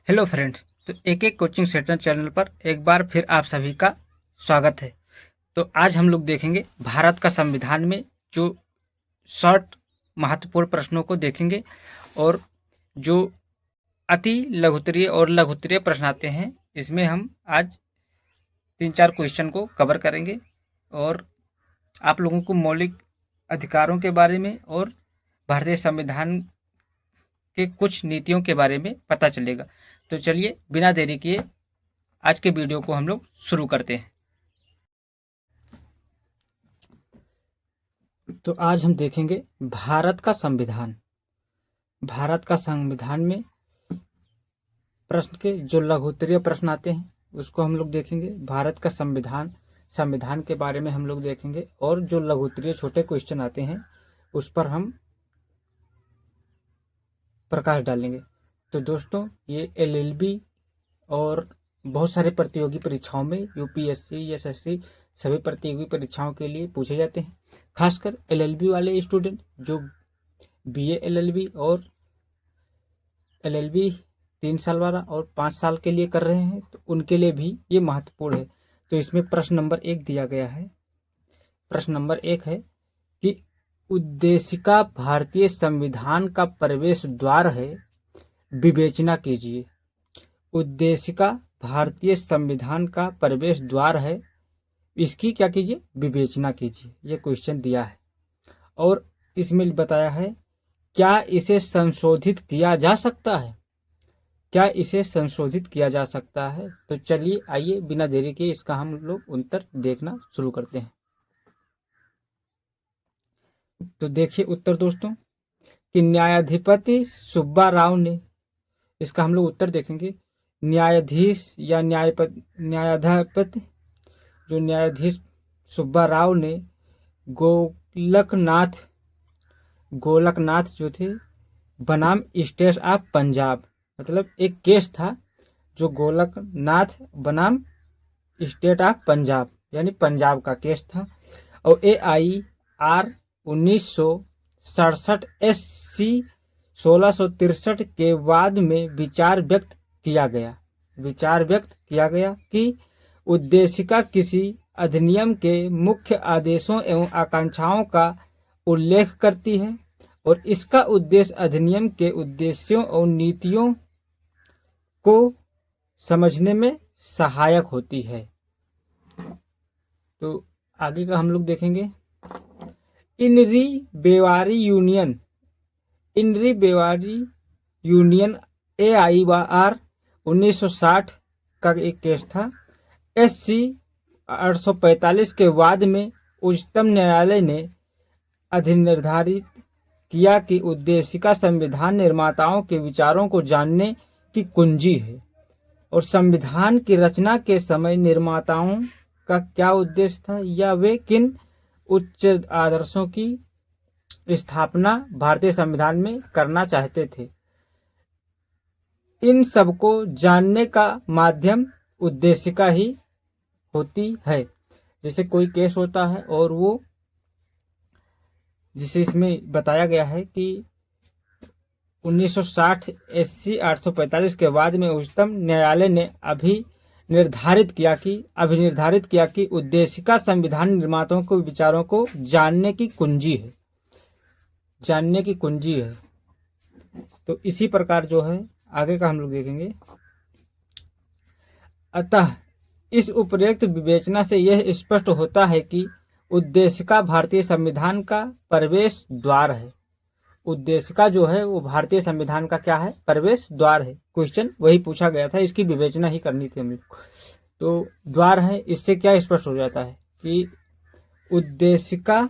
Hello friends. तो एक एक कोचिंग सेंटर चैनल पर एक बार फिर आप सभी का स्वागत है। तो आज हम लोग देखेंगे भारत का संविधान में जो शॉर्ट महत्वपूर्ण प्रश्नों को देखेंगे और जो अति लघुत्तरीय और लघुत्तरीय प्रश्न आते हैं इसमें हम आज 3-4 क्वेश्चन को कवर करेंगे और आप लोगों को मौलिक अधिकारों के बारे में और भारतीय संविधान के कुछ नीतियों के बारे में पता चलेगा। तो चलिए बिना देरी किए आज के वीडियो को हम लोग शुरू करते हैं। तो आज हम देखेंगे भारत का संविधान। भारत का संविधान में प्रश्न के जो लघुत्तरीय प्रश्न आते हैं उसको हम लोग देखेंगे। भारत का संविधान के बारे में हम लोग देखेंगे और जो लघुत्तरीय छोटे क्वेश्चन आते हैं उस पर हम प्रकाश डालेंगे। तो दोस्तों ये एलएलबी और बहुत सारे प्रतियोगी परीक्षाओं में यूपीएससी एसएससी सभी प्रतियोगी परीक्षाओं के लिए पूछे जाते हैं। खासकर एलएलबी वाले स्टूडेंट जो बीए एलएलबी और एलएलबी 3 साल वाला और 5 साल के लिए कर रहे हैं तो उनके लिए भी ये महत्वपूर्ण है। तो इसमें प्रश्न नंबर 1 दिया गया है। प्रश्न नंबर 1 है कि उद्देशिका भारतीय संविधान का प्रवेश द्वार है, विवेचना कीजिए। उद्देशिका भारतीय संविधान का प्रवेश द्वार है, इसकी क्या कीजिए, विवेचना कीजिए। ये क्वेश्चन दिया है और इसमें बताया है क्या इसे संशोधित किया जा सकता है, क्या इसे संशोधित किया जा सकता है। तो चलिए आइए बिना देरी के इसका हम लोग उत्तर देखना शुरू करते हैं। तो देखिए उत्तर दोस्तों कि न्यायाधिपति सुब्बा राव ने, इसका हम लोग उत्तर देखेंगे। न्यायाधीश या न्यायाधिपति जो न्यायाधीश सुब्बा राव ने गोलकनाथ जो थे बनाम स्टेट ऑफ पंजाब, मतलब एक केस था जो गोलकनाथ बनाम स्टेट ऑफ पंजाब यानी पंजाब का केस था और AIR 1967 SC 1663 के बाद में विचार व्यक्त किया गया कि उद्देशिका किसी अधिनियम के मुख्य आदेशों एवं आकांक्षाओं का उल्लेख करती है और इसका उद्देश्य अधिनियम के उद्देश्यों और नीतियों को समझने में सहायक होती है। तो आगे का हम लोग देखेंगे। इनरी बेवारी यूनियन AIR 1960 का एक केस था। SC 845 के बाद में उच्चतम न्यायालय ने अधिनिर्धारित किया कि उद्देशिका संविधान निर्माताओं के विचारों को जानने की कुंजी है और संविधान की रचना के समय निर्माताओं का क्या उद्देश्य था या वे किन उच्च आदर्शों की स्थापना भारतीय संविधान में करना चाहते थे, इन सबको जानने का माध्यम उद्देशिका ही होती है। जैसे कोई केस होता है और वो जिसे इसमें बताया गया है कि 1960 SC 845 के बाद में उच्चतम न्यायालय ने अभिनिर्धारित किया कि उद्देशिका संविधान निर्माताओं के विचारों को जानने की कुंजी है। तो इसी प्रकार जो है आगे का हम लोग देखेंगे। अतः इस उपर्युक्त विवेचना से यह स्पष्ट होता है कि उद्देशिका भारतीय संविधान का प्रवेश द्वार है। उद्देशिका जो है वो भारतीय संविधान का क्या है, प्रवेश द्वार है। क्वेश्चन वही पूछा गया था, इसकी विवेचना ही करनी थी हम लोग। तो द्वार है, इससे क्या स्पष्ट हो जाता है कि उद्देशिका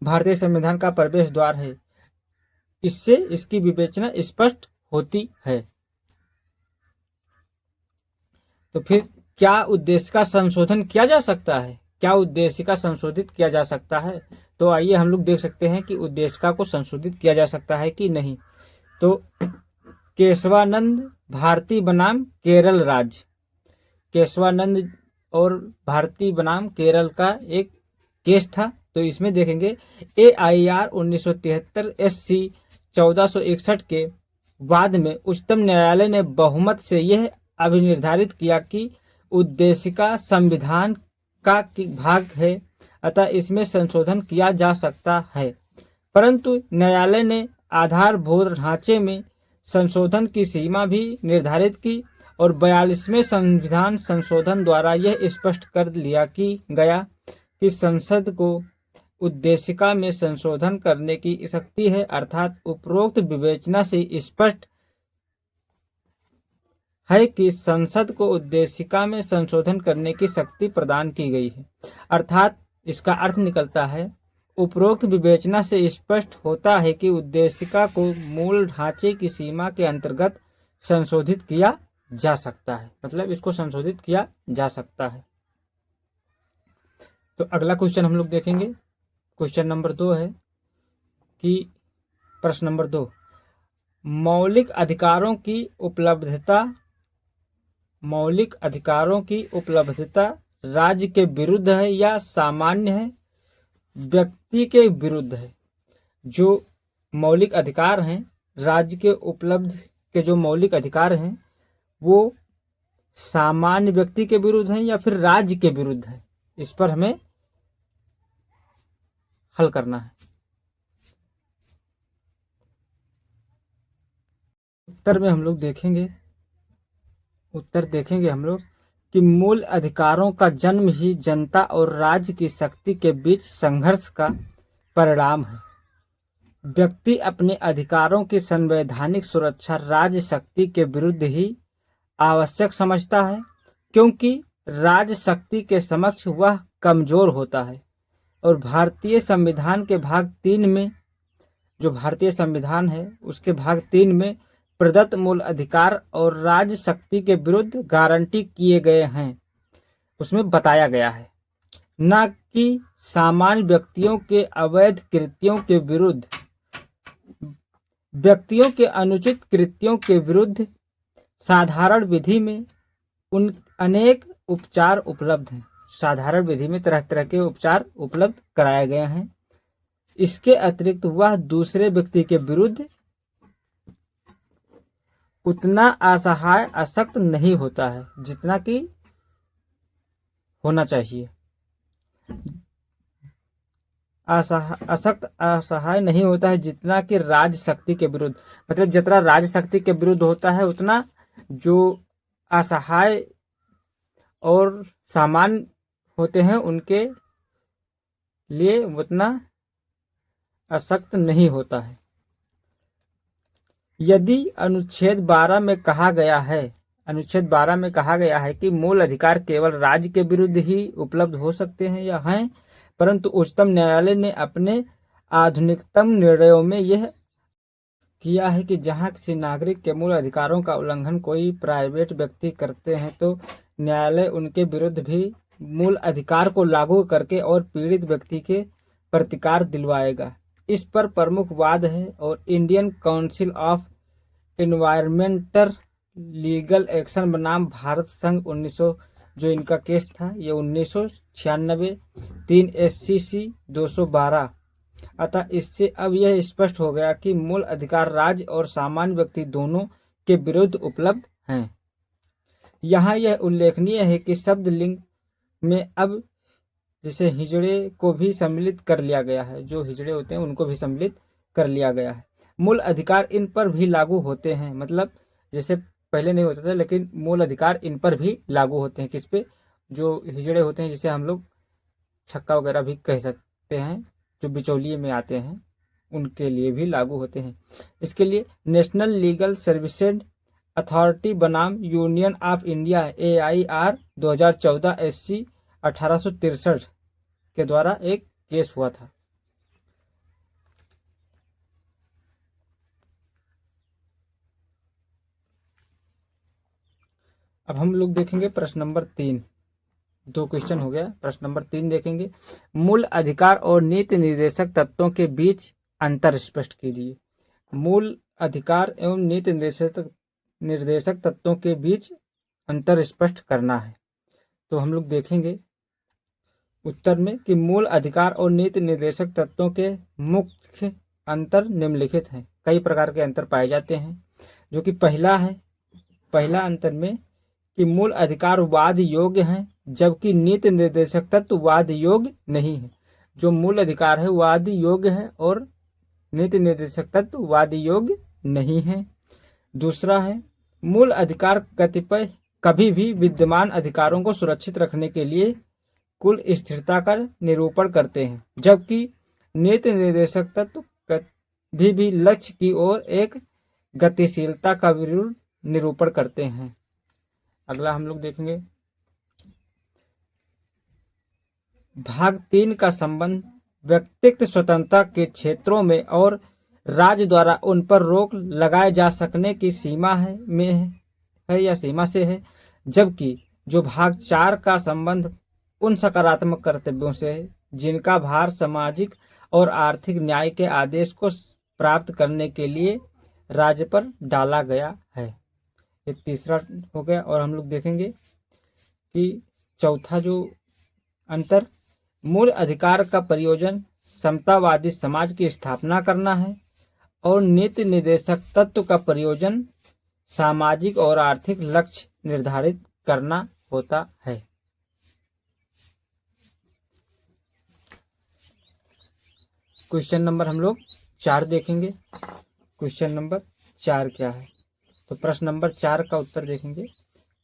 भारतीय संविधान का प्रवेश द्वार है, इससे इसकी विवेचना स्पष्ट होती है। तो फिर क्या उद्देशिका संशोधन किया जा सकता है, क्या उद्देशिका संशोधित किया जा सकता है। तो आइए हम लोग देख सकते हैं कि उद्देशिका को संशोधित किया जा सकता है कि नहीं। तो केशवानंद भारती बनाम केरल राज्य, केशवानंद और भारती बनाम केरल का एक केस था। तो इसमें देखेंगे AIR 1973 SC 1461 के बाद में उच्चतम न्यायालय ने बहुमत से यह अभिनिर्धारित किया कि उद्देशिका संविधान का भाग है, अतः इसमें संशोधन किया जा सकता है। परंतु न्यायालय ने आधारभूत ढांचे में संशोधन की सीमा भी निर्धारित की और 42वें संविधान संशोधन द्वारा यह स्पष्ट कर लिया कि गया कि संसद को उद्देशिका में संशोधन करने की शक्ति है, अर्थात उपरोक्त विवेचना से स्पष्ट है कि संसद को उद्देशिका में संशोधन करने की शक्ति प्रदान की गई है। अर्थात इसका अर्थ निकलता है, उपरोक्त विवेचना से स्पष्ट होता है कि उद्देशिका को मूल ढांचे की सीमा के अंतर्गत संशोधित किया जा सकता है, मतलब इसको संशोधित किया जा सकता है। तो अगला क्वेश्चन हम लोग देखेंगे। क्वेश्चन नंबर 2 है कि प्रश्न नंबर 2, मौलिक अधिकारों की उपलब्धता राज्य के विरुद्ध है या सामान्य है, व्यक्ति के विरुद्ध है। जो मौलिक अधिकार हैं, राज्य के उपलब्ध के जो मौलिक अधिकार हैं वो सामान्य व्यक्ति के विरुद्ध हैं या फिर राज्य के विरुद्ध है, इस पर हमें हल करना है। उत्तर देखेंगे हम लोग कि मूल अधिकारों का जन्म ही जनता और राज्य की शक्ति के बीच संघर्ष का परिणाम है। व्यक्ति अपने अधिकारों की संवैधानिक सुरक्षा राज्य शक्ति के विरुद्ध ही आवश्यक समझता है, क्योंकि राज्य शक्ति के समक्ष वह कमजोर होता है। और भारतीय संविधान के भाग 3 में, जो भारतीय संविधान है उसके भाग 3 में प्रदत्त मूल अधिकार और राज्य शक्ति के विरुद्ध गारंटी किए गए हैं, उसमें बताया गया है, न कि सामान्य व्यक्तियों के अवैध कृत्यों के विरुद्ध। व्यक्तियों के अनुचित कृत्यों के विरुद्ध साधारण विधि में अनेक उपचार उपलब्ध हैं। साधारण विधि में तरह तरह के उपचार उपलब्ध कराए गए हैं। इसके अतिरिक्त वह दूसरे व्यक्ति के विरुद्ध उतना असहाय अशक्त नहीं होता है जितना कि होना चाहिए। असहाय नहीं होता है जितना कि राज्य शक्ति के विरुद्ध, मतलब जितना राज्य शक्ति के विरुद्ध होता है उतना जो असहाय और सामान्य होते हैं उनके लिए उतना अशक्त नहीं होता है। यदि अनुच्छेद 12 में कहा गया है कि मूल अधिकार केवल राज्य के विरुद्ध ही उपलब्ध हो सकते हैं या हैं, परंतु उच्चतम न्यायालय ने अपने आधुनिकतम निर्णयों में यह किया है कि जहां किसी नागरिक के मूल अधिकारों का उल्लंघन कोई प्राइवेट व्यक्ति करते हैं तो न्यायालय उनके विरुद्ध भी मूल अधिकार को लागू करके और पीड़ित व्यक्ति के प्रतिकार दिलवाएगा। इस पर प्रमुख वाद है और Indian council of environmental legal action बनाम भारत संघ 1900 जो इनका केस था ये 1996 3 SCC 212। अतः इससे अब यह स्पष्ट हो गया कि मूल अधिकार राज्य और सामान्य व्यक्ति दोनों के विरुद्ध उपलब्ध हैं। यहाँ यह उल्लेखनीय है कि शब्द लिंग में अब जैसे हिजड़े को भी सम्मिलित कर लिया गया है, जो हिजड़े होते हैं उनको भी सम्मिलित कर लिया गया है। मूल अधिकार इन पर भी लागू होते हैं, मतलब जैसे पहले नहीं होता था लेकिन मूल अधिकार इन पर भी लागू होते हैं। किस पे? जो हिजड़े होते हैं, जिसे हम लोग छक्का वगैरह भी कह सकते हैं, जो बिचौलिए में आते हैं उनके लिए भी लागू होते हैं। इसके लिए नेशनल लीगल सर्विसेज अथॉरिटी बनाम union of India AIR 2014 SC 1863 के द्वारा एक केस हुआ था। अब हम लोग देखेंगे प्रश्न नंबर 3। 2 क्वेश्चन हो गया, प्रश्न नंबर 3 देखेंगे। मूल अधिकार और नीति निर्देशक तत्वों के बीच अंतर स्पष्ट कीजिए। मूल अधिकार एवं नीति निर्देशक तत्वों के बीच अंतर स्पष्ट करना है। तो हम लोग देखेंगे उत्तर में कि मूल अधिकार और नीति निर्देशक तत्वों के मुख्य अंतर निम्नलिखित हैं। कई प्रकार के अंतर पाए जाते हैं, जो कि पहला अंतर में कि मूल अधिकार वाद योग्य हैं, जबकि नीति निर्देशक तत्व वाद योग्य नहीं है। जो मूल अधिकार है वाद योग्य है और नीति निर्देशक तत्व वाद योग्य नहीं है। दूसरा है, मूल अधिकार कतिपय कभी भी विद्यमान अधिकारों को सुरक्षित रखने के लिए कुल स्थिरता का निरूपण करते हैं, जबकि नीति निर्देशक तत्व कभी भी लक्ष्य की ओर एक गतिशीलता का निरूपण करते हैं। अगला हम लोग देखेंगे भाग 3 का संबंध व्यक्तिगत स्वतंत्रता के क्षेत्रों में और राज्य द्वारा उन पर रोक लगाए जा सकने की सीमा या सीमा से है, जबकि जो भाग 4 का संबंध उन सकारात्मक कर्तव्यों से है जिनका भार सामाजिक और आर्थिक न्याय के आदेश को प्राप्त करने के लिए राज्य पर डाला गया है। ये तीसरा हो गया। और हम लोग देखेंगे कि चौथा जो अंतर, मूल अधिकार का प्रयोजन समतावादी समाज की स्थापना करना है और नीति निर्देशक तत्व का प्रयोजन सामाजिक और आर्थिक लक्ष्य निर्धारित करना होता है। क्वेश्चन नंबर हम लोग 4 देखेंगे। क्वेश्चन नंबर 4 क्या है? तो प्रश्न नंबर 4 का उत्तर देखेंगे।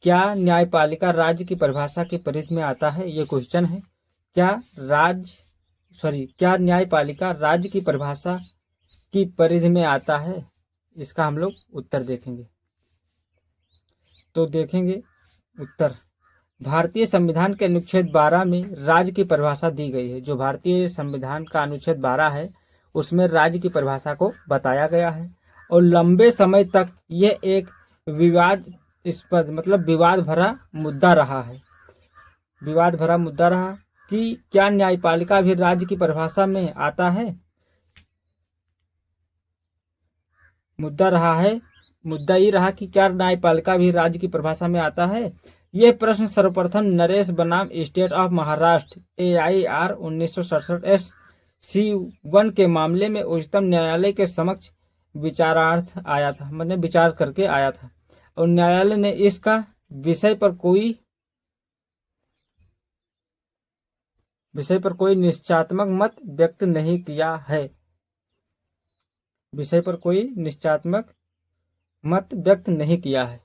क्या न्यायपालिका राज्य की परिभाषा की परिधि में आता है? ये क्वेश्चन है। क्या न्यायपालिका राज्य की परिभाषा की परिधि में आता है? इसका हम लोग उत्तर देखेंगे। तो देखेंगे उत्तर, भारतीय संविधान के अनुच्छेद 12 में राज्य की परिभाषा दी गई है। जो भारतीय संविधान का अनुच्छेद 12 है उसमें राज्य की परिभाषा को बताया गया है और लंबे समय तक यह एक विवाद भरा मुद्दा रहा कि क्या न्यायपालिका भी राज्य की परिभाषा में आता है। मुद्दा ये रहा कि क्या न्यायपालिका भी राज्य की परिभाषा में आता है। यह प्रश्न सर्वप्रथम नरेश बनाम state of Maharashtra AIR 1967 SC1 के मामले में उच्चतम न्यायालय के समक्ष विचारार्थ आया था, विचार करके आया था और न्यायालय ने इसका विषय पर कोई निश्चयात्मक मत व्यक्त नहीं किया है।